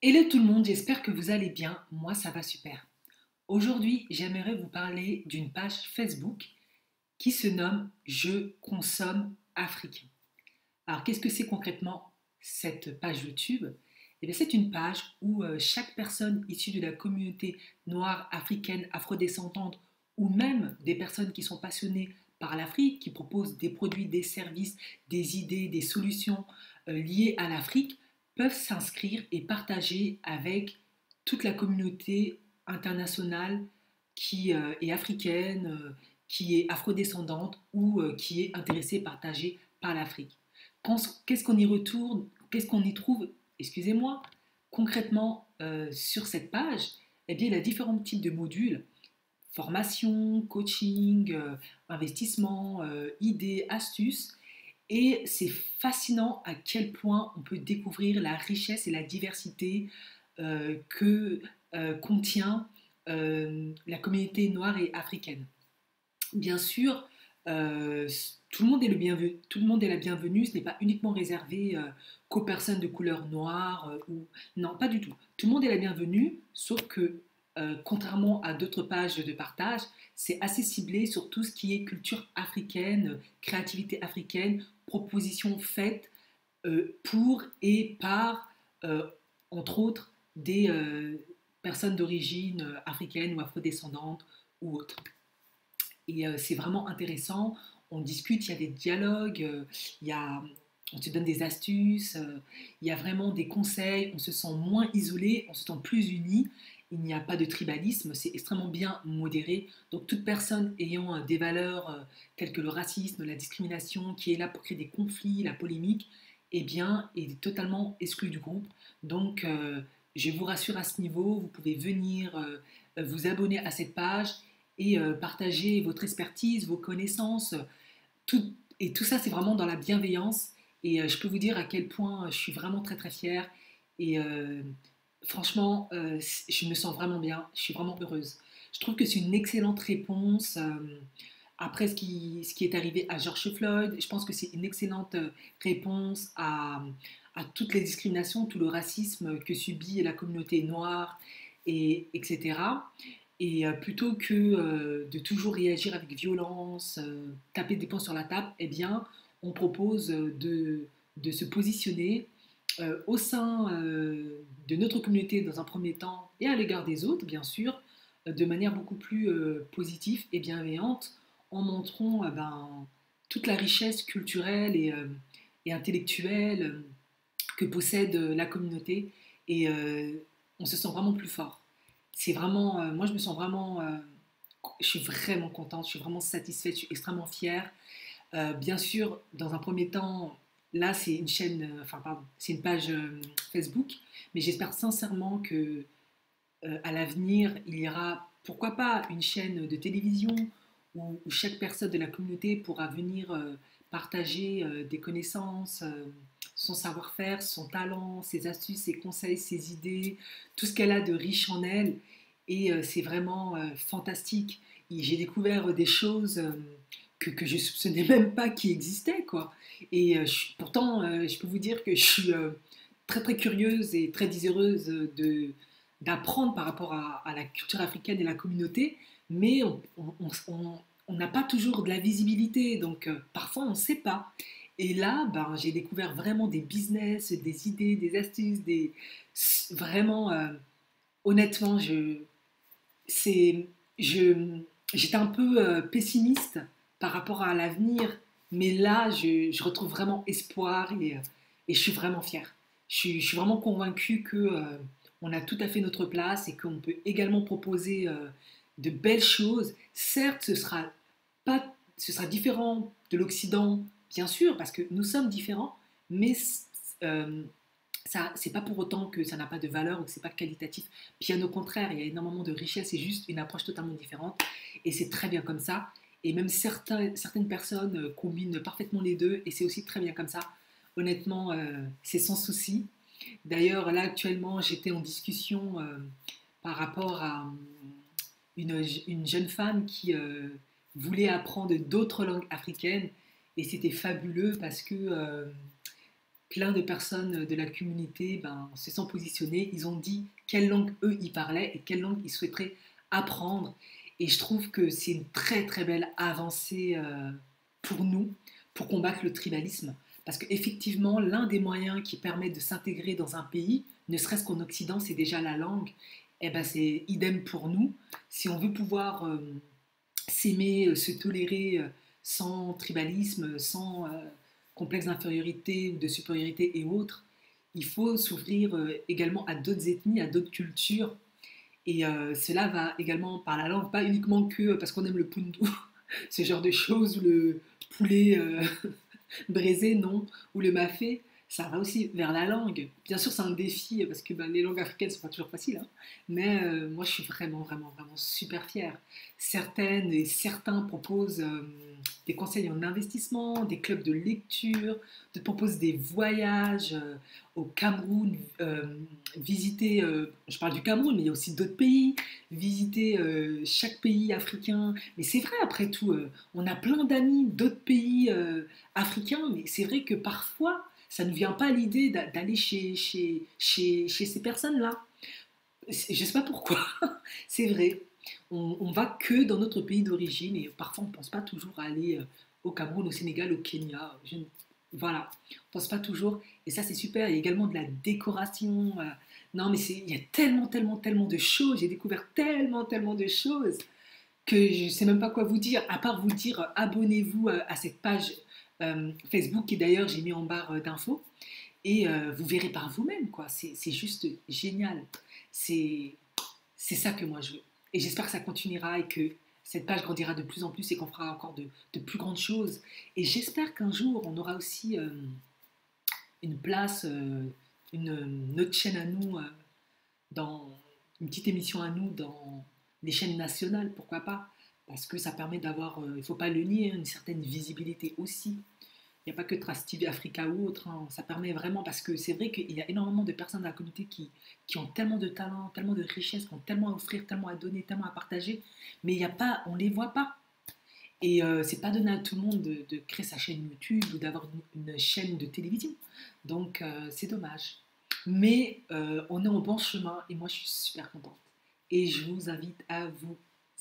Hello tout le monde, j'espère que vous allez bien. Moi, ça va super. Aujourd'hui, j'aimerais vous parler d'une page Facebook qui se nomme Je consomme africain. Alors, qu'est-ce que c'est concrètement cette page YouTube? Eh bien, c'est une page où chaque personne issue de la communauté noire, africaine, afrodescendante ou même des personnes qui sont passionnées par l'Afrique, qui proposent des produits, des services, des idées, des solutions liées à l'Afrique, peuvent s'inscrire et partager avec toute la communauté internationale qui est africaine, qui est afrodescendante ou qui est intéressée, partagée par l'Afrique. Qu'est-ce qu'on y retourne, qu'est-ce qu'on y trouve, excusez-moi, concrètement sur cette page? Eh bien, il y a différents types de modules, formation, coaching, investissement, idées, astuces. Et c'est fascinant à quel point on peut découvrir la richesse et la diversité que contient la communauté noire et africaine. Bien sûr, euh, tout le monde est le bienvenu, tout le monde est la bienvenue. Ce n'est pas uniquement réservé qu'aux personnes de couleur noire ou non, pas du tout. Tout le monde est la bienvenue, sauf que contrairement à d'autres pages de partage, c'est assez ciblé sur tout ce qui est culture africaine, créativité africaine, propositions faites pour et par, euh, entre autres, des personnes d'origine africaine ou afrodescendante ou autres. Et c'est vraiment intéressant. On discute, il y a des dialogues, il y a, on se donne des astuces, il y a vraiment des conseils, on se sent moins isolé, on se sent plus uni. Il n'y a pas de tribalisme, c'est extrêmement bien modéré. Donc toute personne ayant des valeurs telles que le racisme, la discrimination, qui est là pour créer des conflits, la polémique, eh bien, est totalement exclue du groupe. Donc je vous rassure à ce niveau, vous pouvez venir vous abonner à cette page et partager votre expertise, vos connaissances. Tout, et tout ça, c'est vraiment dans la bienveillance. Et je peux vous dire à quel point je suis vraiment très très fière. Et franchement, je me sens vraiment bien. Je suis vraiment heureuse. Je trouve que c'est une excellente réponse. Après ce qui est arrivé à George Floyd, je pense que c'est une excellente réponse à toutes les discriminations, tout le racisme que subit la communauté noire, etc. Et plutôt que de toujours réagir avec violence, taper des poings sur la table, eh bien, on propose de se positionner au sein de notre communauté dans un premier temps et à l'égard des autres, bien sûr, de manière beaucoup plus positive et bienveillante, en montrant toute la richesse culturelle et intellectuelle que possède la communauté. Et on se sent vraiment plus fort. C'est vraiment, moi je me sens vraiment, je suis vraiment contente, je suis vraiment satisfaite, je suis extrêmement fière. Bien sûr, dans un premier temps, là c'est une chaîne, enfin pardon, c'est une page Facebook, mais j'espère sincèrement que à l'avenir il y aura, pourquoi pas, une chaîne de télévision où chaque personne de la communauté pourra venir partager des connaissances, son savoir-faire, son talent, ses astuces, ses conseils, ses idées, tout ce qu'elle a de riche en elle. Et c'est vraiment fantastique. J'ai découvert des choses que je ne soupçonnais même pas qui existaient, quoi. Et pourtant, je peux vous dire que je suis très très curieuse et très désireuse d'apprendre par rapport à la culture africaine et la communauté, mais on n'a pas toujours de la visibilité, donc parfois on ne sait pas. Et là, ben, j'ai découvert vraiment des business, des idées, des astuces, vraiment, honnêtement, c'est, je, j'étais un peu pessimiste par rapport à l'avenir, mais là, je retrouve vraiment espoir et je suis vraiment fière. Je suis vraiment convaincue que on a tout à fait notre place et qu'on peut également proposer de belles choses. Certes, ce sera différent de l'Occident, bien sûr, parce que nous sommes différents, mais euh, ça, c'est pas pour autant que ça n'a pas de valeur ou que c'est pas qualitatif. Bien au contraire, il y a énormément de richesse, c'est juste une approche totalement différente et c'est très bien comme ça. Et même certaines personnes combinent parfaitement les deux et c'est aussi très bien comme ça. Honnêtement, c'est sans souci. D'ailleurs, là actuellement, j'étais en discussion par rapport à une jeune femme qui voulait apprendre d'autres langues africaines et c'était fabuleux parce que plein de personnes de la communauté se sont positionnées. Ils ont dit quelle langue eux ils parlaient et quelle langue ils souhaiteraient apprendre. Et je trouve que c'est une très très belle avancée pour nous, pour combattre le tribalisme. Parce qu'effectivement, l'un des moyens qui permet de s'intégrer dans un pays, ne serait-ce qu'en Occident, c'est déjà la langue. Et ben c'est idem pour nous. Si on veut pouvoir s'aimer, se tolérer sans tribalisme, sans complexe d'infériorité ou de supériorité et autres, il faut s'ouvrir également à d'autres ethnies, à d'autres cultures. Et cela va également par la langue, pas uniquement que parce qu'on aime le pundu, ce genre de choses, ou le poulet braisé, non, ou le mafé, ça va aussi vers la langue. Bien sûr, c'est un défi parce que les langues africaines ne sont pas toujours faciles, hein, mais moi je suis vraiment, vraiment, vraiment super fière. Certaines et certains proposent des conseils en investissement, des clubs de lecture, te proposent des voyages au Cameroun, visiter, je parle du Cameroun, mais il y a aussi d'autres pays, visiter chaque pays africain. Mais c'est vrai, après tout, on a plein d'amis d'autres pays africains, mais c'est vrai que parfois, ça ne vient pas à l'idée d'aller chez ces personnes-là. Je ne sais pas pourquoi, c'est vrai. On va que dans notre pays d'origine et parfois on ne pense pas toujours à aller au Cameroun, au Sénégal, au Kenya. Voilà, on ne pense pas toujours. Et ça, c'est super. Il y a également de la décoration. Non, mais il y a tellement, tellement, tellement de choses. J'ai découvert tellement, tellement de choses que je ne sais même pas quoi vous dire, à part vous dire abonnez-vous à cette page Facebook, et d'ailleurs j'ai mis en barre d'infos, et vous verrez par vous-même, quoi. C'est juste génial. C'est ça que moi je veux. Et j'espère que ça continuera et que cette page grandira de plus en plus et qu'on fera encore de plus grandes choses. Et j'espère qu'un jour on aura aussi une place, notre chaîne à nous, dans une petite émission à nous dans les chaînes nationales, pourquoi pas? Parce que ça permet d'avoir, il ne faut pas le nier, une certaine visibilité aussi. Il n'y a pas que Trace TV Africa ou autre, hein. Ça permet vraiment, parce que c'est vrai qu'il y a énormément de personnes dans la communauté qui ont tellement de talent, tellement de richesses, qui ont tellement à offrir, tellement à donner, tellement à partager, mais il y a pas, on ne les voit pas. Et c'est pas donné à tout le monde de créer sa chaîne YouTube ou d'avoir une chaîne de télévision. Donc c'est dommage. Mais on est en bon chemin et moi je suis super contente. Et je vous invite à vous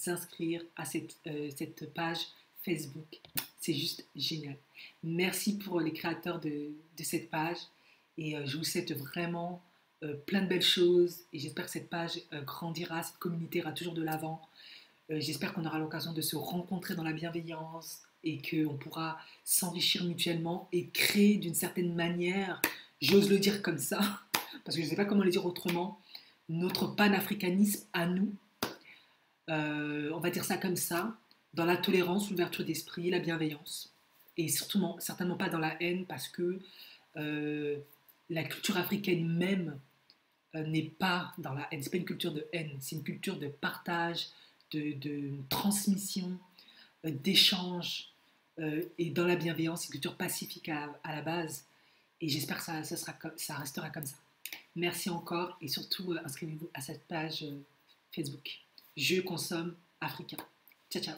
inscrire à cette page Facebook. C'est juste génial. Merci pour les créateurs de cette page et je vous souhaite vraiment plein de belles choses et j'espère que cette page grandira, cette communauté ira toujours de l'avant. J'espère qu'on aura l'occasion de se rencontrer dans la bienveillance et qu'on pourra s'enrichir mutuellement et créer d'une certaine manière, j'ose le dire comme ça, parce que je ne sais pas comment le dire autrement, notre panafricanisme à nous, on va dire ça comme ça, dans la tolérance, l'ouverture d'esprit, la bienveillance. Et surtout, certainement pas dans la haine, parce que euh, la culture africaine même n'est pas dans la haine. C'est pas une culture de haine, c'est une culture de partage, de transmission, d'échange et dans la bienveillance, une culture pacifique à la base. Et j'espère que ça restera comme ça. Merci encore et surtout inscrivez-vous à cette page Facebook. Je consomme africain. Ciao, ciao.